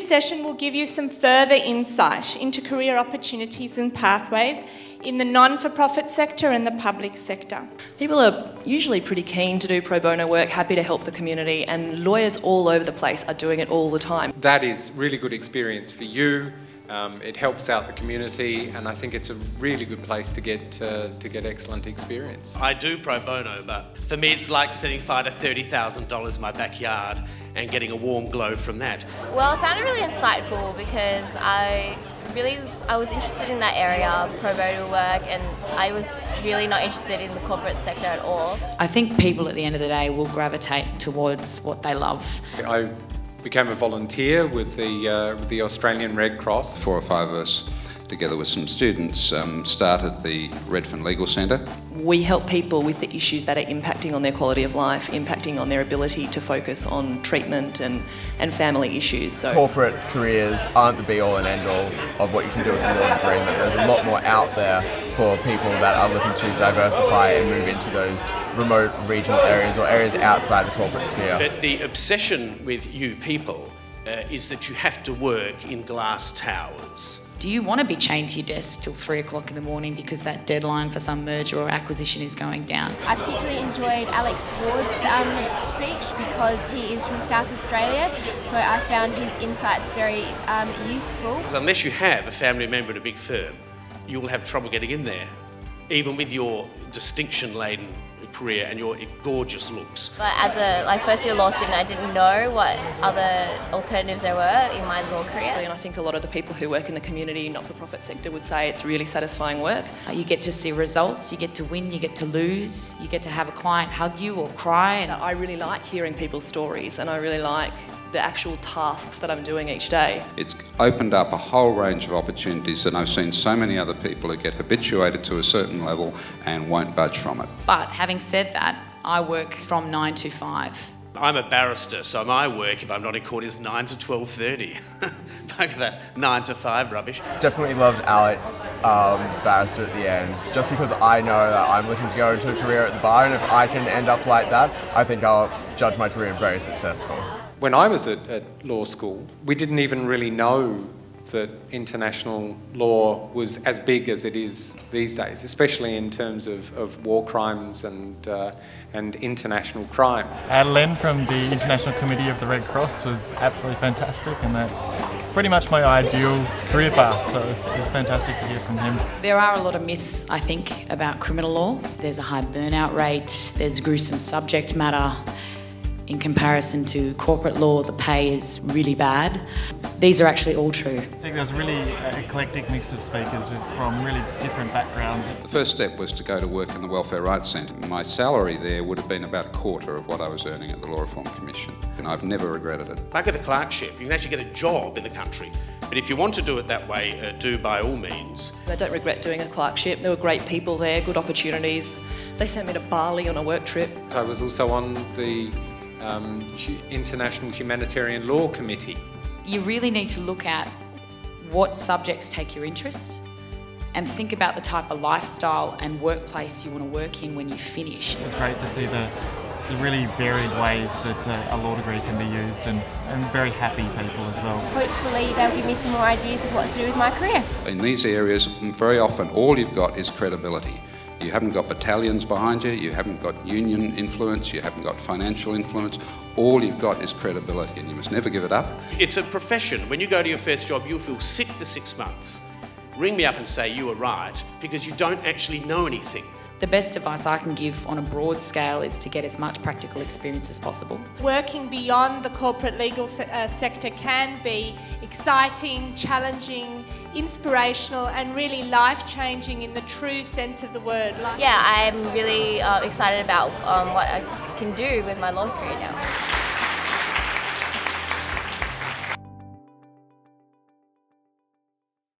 This session will give you some further insight into career opportunities and pathways in the non-for-profit sector and the public sector. People are usually pretty keen to do pro bono work, happy to help the community, and lawyers all over the place are doing it all the time. That is really good experience for you. It helps out the community, and I think it's a really good place to get excellent experience. I do pro bono, but for me it's like setting fire to $30,000 in my backyard and getting a warm glow from that. Well, I found it really insightful because I was interested in that area, pro bono work, and I was really not interested in the corporate sector at all. I think people at the end of the day will gravitate towards what they love. I became a volunteer with the Australian Red Cross. 4 or 5 of us, together with some students, started the Redfern Legal Centre. We help people with the issues that are impacting on their quality of life, impacting on their ability to focus on treatment and family issues. So corporate careers aren't the be-all and end-all of what you can do with a law degree. There's a lot more out there for people that are looking to diversify and move into those remote regional areas or areas outside the corporate sphere. But the obsession with you people is that you have to work in glass towers. Do you want to be chained to your desk till 3 o'clock in the morning because that deadline for some merger or acquisition is going down? I particularly enjoyed Alex Ward's speech because he is from South Australia, so I found his insights very useful. Because unless you have a family member in a big firm, you will have trouble getting in there, even with your distinction-laden career and your gorgeous looks. But as a first-year law student, I didn't know what other alternatives there were in my law career. And I think a lot of the people who work in the community, not-for-profit sector would say it's really satisfying work. You get to see results, you get to win, you get to lose, you get to have a client hug you or cry. And I really like hearing people's stories, and I really like the actual tasks that I'm doing each day. It's opened up a whole range of opportunities, and I've seen so many other people who get habituated to a certain level and won't budge from it. But having said that, I work from 9 to 5. I'm a barrister, so my work, if I'm not in court, is 9 to 12:30. Back to that 9 to 5 rubbish. Definitely loved Alex, barrister at the end, just because I know that I'm looking to go into a career at the bar, and if I can end up like that, I think I'll judge my career very successful. When I was at law school, we didn't even really know that international law was as big as it is these days, especially in terms of war crimes and international crime. Len from the International Committee of the Red Cross was absolutely fantastic, and that's pretty much my ideal career path, so it's fantastic to hear from him. There are a lot of myths, I think, about criminal law. There's a high burnout rate, there's gruesome subject matter. In comparison to corporate law, the pay is really bad. These are actually all true. I think there's a really eclectic mix of speakers from really different backgrounds. The first step was to go to work in the Welfare Rights Centre. My salary there would have been about a quarter of what I was earning at the Law Reform Commission, and I've never regretted it. Back at the clerkship, you can actually get a job in the country. But if you want to do it that way, do by all means. I don't regret doing a clerkship. There were great people there, good opportunities. They sent me to Bali on a work trip. I was also on the International Humanitarian Law Committee. You really need to look at what subjects take your interest and think about the type of lifestyle and workplace you want to work in when you finish. It was great to see the really varied ways that a law degree can be used, and very happy people as well. Hopefully they'll give me some more ideas as to what to do with my career. In these areas, very often all you've got is credibility. You haven't got battalions behind you, you haven't got union influence, you haven't got financial influence. All you've got is credibility, and you must never give it up. It's a profession. When you go to your first job, you'll feel sick for 6 months. Ring me up and say you were right, because you don't actually know anything. The best advice I can give on a broad scale is to get as much practical experience as possible. Working beyond the corporate legal sector can be exciting, challenging, inspirational and really life-changing in the true sense of the word. Yeah, I'm really excited about what I can do with my law career now.